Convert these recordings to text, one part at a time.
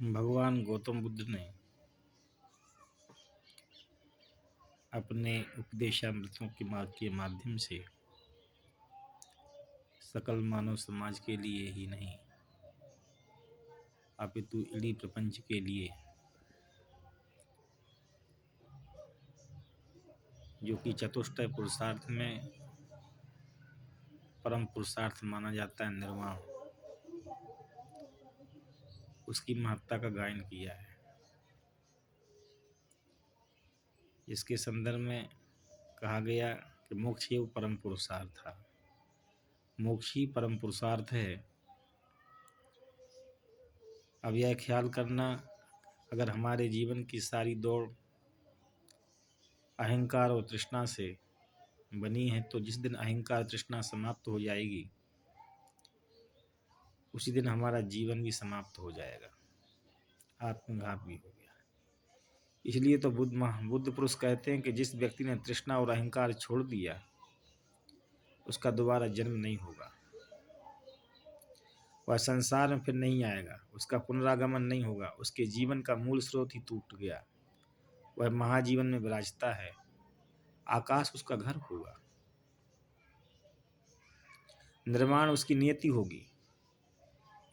भगवान गौतम बुद्ध ने अपने उपदेशामृतों के माध्यम से सकल मानव समाज के लिए ही नहीं अपितु इडीं प्रपंच के लिए, जो कि चतुष्टय पुरुषार्थ में परम पुरुषार्थ माना जाता है, निर्वाण, उसकी महत्ता का गायन किया है। इसके संदर्भ में कहा गया कि मोक्ष ही वो परम पुरुषार्थ था। मोक्ष ही परम पुरुषार्थ है। अब यह ख्याल करना, अगर हमारे जीवन की सारी दौड़ अहंकार और तृष्णा से बनी है, तो जिस दिन अहंकार तृष्णा समाप्त हो जाएगी, उसी दिन हमारा जीवन भी समाप्त हो जाएगा, आत्मघात भी हो गया। इसलिए तो बुद्ध पुरुष कहते हैं कि जिस व्यक्ति ने तृष्णा और अहंकार छोड़ दिया, उसका दोबारा जन्म नहीं होगा, वह संसार में फिर नहीं आएगा, उसका पुनरागमन नहीं होगा, उसके जीवन का मूल स्रोत ही टूट गया, वह महाजीवन में विराजता है, आकाश उसका घर होगा, निर्माण उसकी नियति होगी।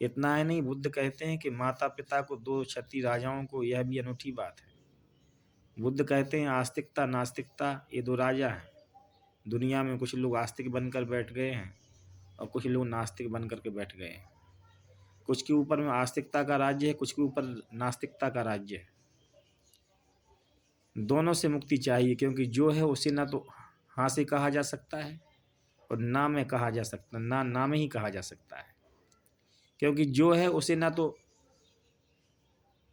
इतना ही नहीं, बुद्ध कहते हैं कि माता पिता को दो क्षत्रिय राजाओं को, यह भी अनूठी बात है। बुद्ध कहते हैं आस्तिकता नास्तिकता ये दो राजा हैं। दुनिया में कुछ लोग आस्तिक बनकर बैठ गए हैं और कुछ लोग नास्तिक बनकर के बैठ गए हैं। कुछ के ऊपर में आस्तिकता का राज्य है, कुछ के ऊपर नास्तिकता का राज्य है। दोनों से मुक्ति चाहिए, क्योंकि जो है उसे ना तो हाँ से कहा जा सकता है और ना में कहा जा सकता, ना में ही कहा जा सकता है। क्योंकि जो है उसे ना तो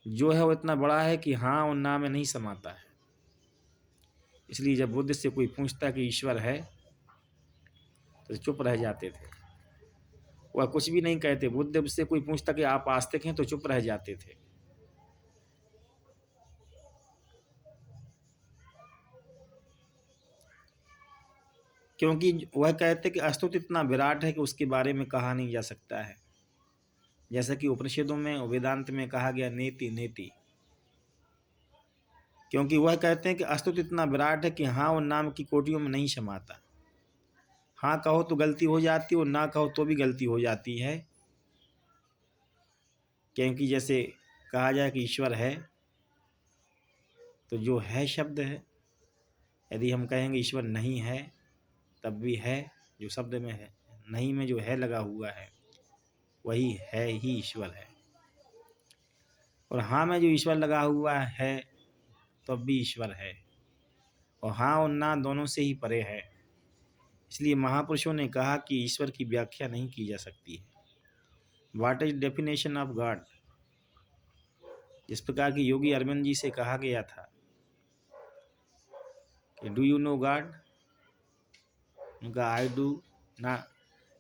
जो है वो इतना बड़ा है कि हाँ और ना में नहीं समाता है। इसलिए जब बुद्ध से कोई पूछता कि ईश्वर है, तो चुप रह जाते थे, वह कुछ भी नहीं कहते। बुद्ध से कोई पूछता कि आप आस्तिक हैं, तो चुप रह जाते थे। क्योंकि वह कहते कि अस्तित्व इतना विराट है कि उसके बारे में कहा नहीं जा सकता है। जैसा कि उपनिषदों में और वेदांत में कहा गया नेति नेति। क्योंकि वह कहते हैं कि अस्तित्व इतना विराट है कि हाँ और नाम की कोटियों में नहीं समाता। हाँ कहो तो गलती हो जाती है और ना कहो तो भी गलती हो जाती है। क्योंकि जैसे कहा जाए कि ईश्वर है, तो जो है शब्द है। यदि हम कहेंगे ईश्वर नहीं है, तब भी है जो शब्द में है, नहीं में जो है लगा हुआ है, वही है ही ईश्वर है। और हाँ में जो ईश्वर लगा हुआ है, तब भी ईश्वर है। और हाँ और ना दोनों से ही परे है। इसलिए महापुरुषों ने कहा कि ईश्वर की व्याख्या नहीं की जा सकती है। What is definition of God. जिस प्रकार की योगी अरविंद जी से कहा गया था कि डू यू नो गॉड, उनका आई डू ना,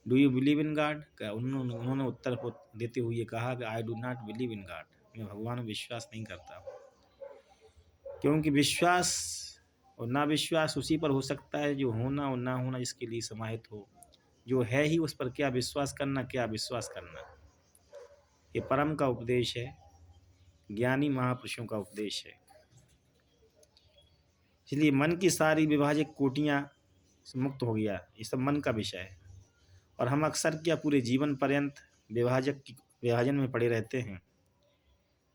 do you believe in God का उन्होंने उत्तर देते हुए कहा कि I do not believe in God, मैं भगवान में विश्वास नहीं करता हूँ। क्योंकि विश्वास और ना विश्वास उसी पर हो सकता है जो होना और ना होना जिसके लिए समाहित हो। जो है ही उस पर क्या विश्वास करना, क्या विश्वास करना। ये परम का उपदेश है, ज्ञानी महापुरुषों का उपदेश है। इसलिए मन की सारी विभाजक कोटियाँ से मुक्त हो गया, ये सब मन का विषय है। और हम अक्सर क्या पूरे जीवन पर्यंत विभाजन में पड़े रहते हैं।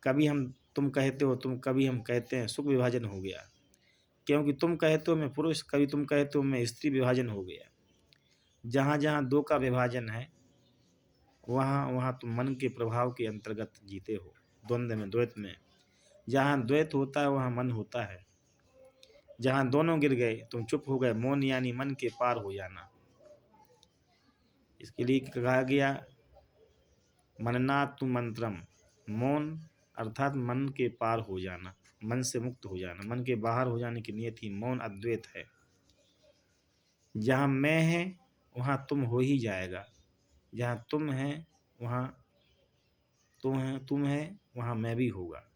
कभी हम तुम कहते हो तुम, कभी हम कहते हैं सुख विभाजन हो गया। क्योंकि तुम कहते हो मैं पुरुष, कभी तुम कहते हो मैं स्त्री, विभाजन हो गया। जहाँ जहाँ दो का विभाजन है, वहाँ वहाँ तुम मन के प्रभाव के अंतर्गत जीते हो, द्वंद्व में, द्वैत में। जहाँ द्वैत होता है वहाँ मन होता है। जहाँ दोनों गिर गए तुम चुप हो गए, मौन यानी मन के पार हो जाना। इसके लिए कहा गया मननातु मंत्रम, मौन अर्थात मन के पार हो जाना, मन से मुक्त हो जाना। मन के बाहर हो जाने की नियत ही मौन अद्वैत है। जहाँ मैं है वहाँ तुम हो ही जाएगा, जहाँ तुम है वहाँ तुम है वहाँ मैं भी होगा।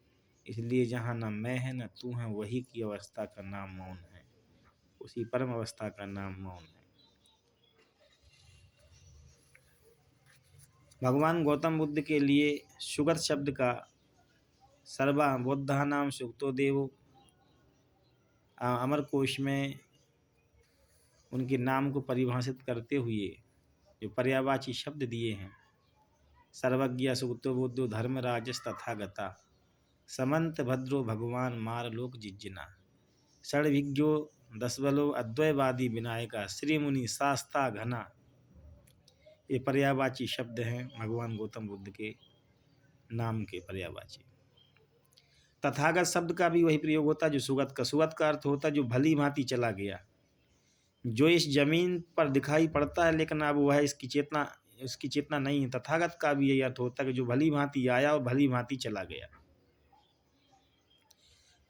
इसलिए जहाँ ना मैं है ना तू है, वही की अवस्था का नाम मौन है, उसी परम अवस्था का नाम मौन है। भगवान गौतम बुद्ध के लिए सुगत शब्द का सर्वा बौद्धानाम सुक्तो देवो। अमर कोश में उनके नाम को परिभाषित करते हुए जो पर्यायवाची शब्द दिए हैं, सर्वज्ञ सुक्तो बुद्धो धर्मराजस तथागता, समंत भद्रो भगवान मार लोक जिज्जना, षड्विज्ञो दसबलो अद्वैवादी विनायका, श्री मुनि शास्ता घना। ये पर्यायवाची शब्द हैं भगवान गौतम बुद्ध के नाम के पर्यायवाची। तथागत शब्द का भी वही प्रयोग होता है जो सुगत का। सुगत का अर्थ होता है जो भली भांति चला गया, जो इस जमीन पर दिखाई पड़ता है लेकिन अब वह उसकी चेतना नहीं है। तथागत का भी यही अर्थ होता है कि जो भली भांति आया और भली भांति चला गया।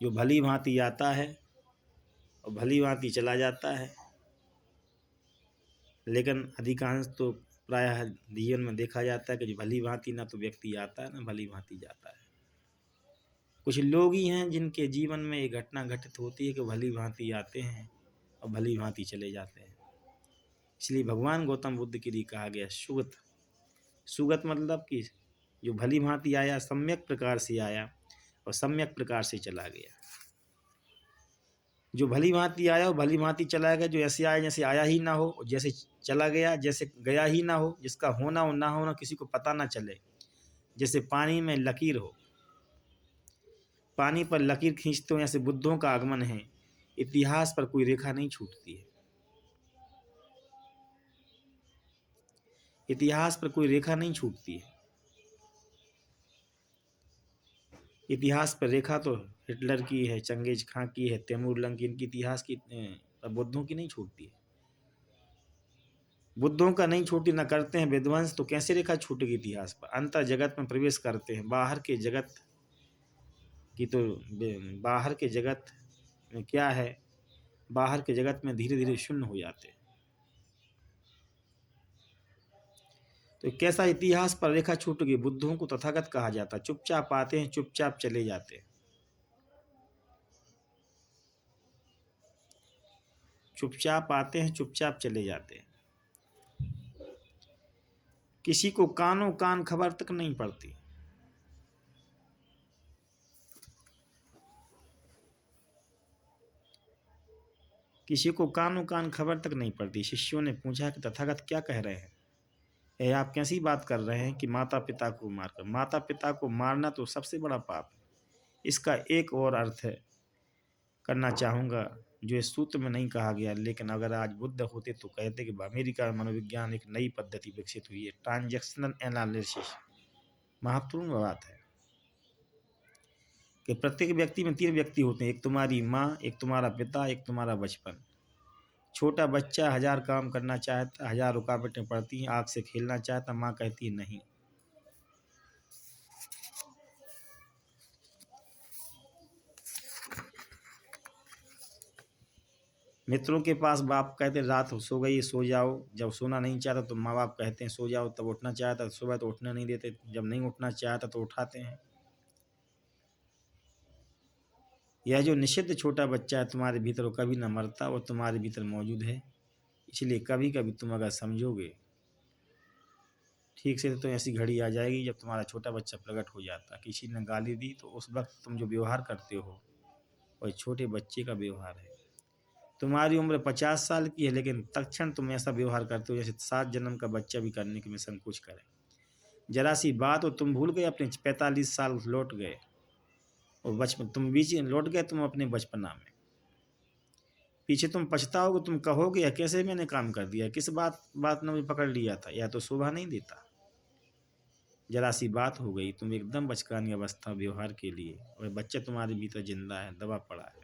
जो भली भांति आता है और भली भांति चला जाता है, लेकिन अधिकांश तो प्रायः जीवन में देखा जाता है कि जो भली भांति ना तो व्यक्ति आता है ना भली भांति जाता है। कुछ लोग ही हैं जिनके जीवन में ये घटना घटित होती है कि भली भांति आते हैं और भली भांति चले जाते हैं। इसलिए भगवान गौतम बुद्ध के लिए कहा गया सुगत। सुगत मतलब कि जो भली भांति आया, सम्यक प्रकार से आया और सम्यक प्रकार से चला गया। जो भली भांति आया और भली भांति चला गया, जो ऐसे आया जैसे आया ही ना हो, और जैसे चला गया जैसे गया ही ना हो, जिसका होना और ना होना किसी को पता ना चले। जैसे पानी में लकीर हो, पानी पर लकीर खींचते हो, ऐसे बुद्धों का आगमन है। इतिहास पर कोई रेखा नहीं छूटती है, इतिहास पर कोई रेखा नहीं छूटती है। इतिहास पर रेखा तो हिटलर की है, चंगेज खां की है, तैमूर लंग की, इनकी इतिहास की, बुद्धों की नहीं छूटती है। बुद्धों का नहीं छूटी, न करते हैं विध्वंस, तो कैसे रेखा छूटेगी इतिहास पर। अंतर जगत में प्रवेश करते हैं, बाहर के जगत की तो बाहर के जगत में क्या है, बाहर के जगत में धीरे धीरे शून्य हो जाते हैं। तो कैसा इतिहास पर रेखा छूट गई। बुद्धों को तथागत कहा जाता, चुपचाप आते हैं चुपचाप चले जाते हैं। चुपचाप आते हैं चुपचाप चले जाते हैं। किसी को कानों कान खबर तक नहीं पड़ती। किसी को कानों कान खबर तक नहीं पड़ती। शिष्यों ने पूछा कि तथागत क्या कह रहे हैं, यह आप कैसी बात कर रहे हैं कि माता पिता को मारकर। माता पिता को मारना तो सबसे बड़ा पाप है। इसका एक और अर्थ है करना चाहूँगा जो इस सूत्र में नहीं कहा गया, लेकिन अगर आज बुद्ध होते तो कहते कि अमेरिका में मनोविज्ञान एक नई पद्धति विकसित हुई है, ट्रांजैक्शनल एनालिसिस। महत्वपूर्ण बात है कि प्रत्येक व्यक्ति में 3 व्यक्ति होते हैं, एक तुम्हारी माँ, एक तुम्हारा पिता, एक तुम्हारा बचपन। छोटा बच्चा 1000 काम करना चाहता, 1000 रुकावटें पड़ती हैं। आग से खेलना चाहता, माँ कहती है नहीं। मित्रों के पास बाप कहते रात सो गई सो जाओ, जब सोना नहीं चाहता तो माँ बाप कहते हैं सो जाओ, तब उठना चाहता सुबह तो उठने नहीं देते, जब नहीं उठना चाहता तो उठाते हैं। यह जो निषिद्ध छोटा बच्चा है तुम्हारे भीतर, वो कभी न मरता और तुम्हारे भीतर मौजूद है। इसलिए कभी कभी तुम अगर समझोगे ठीक से तो ऐसी घड़ी आ जाएगी जब तुम्हारा छोटा बच्चा प्रकट हो जाता। किसी ने गाली दी तो उस वक्त तुम जो व्यवहार करते हो वह छोटे बच्चे का व्यवहार है। तुम्हारी उम्र 50 साल की है, लेकिन तत्क्षण तुम ऐसा व्यवहार करते हो जैसे 7 जन्म का बच्चा भी करने के में संकोच करे। जरा सी बात हो तुम भूल गए, अपने 45 साल लौट गए और बचपन तुम बीच लौट गए, तुम अपने बचपना में। पीछे तुम पछताओगे, तुम कहोगे या कैसे मैंने काम कर दिया, किस बात ने मुझे पकड़ लिया था, या तो शोभा नहीं देता। जरा सी बात हो गई, तुम एकदम बचकानी अवस्था व्यवहार के लिए, और बच्चा तुम्हारे भीतर जिंदा है, दबा पड़ा है।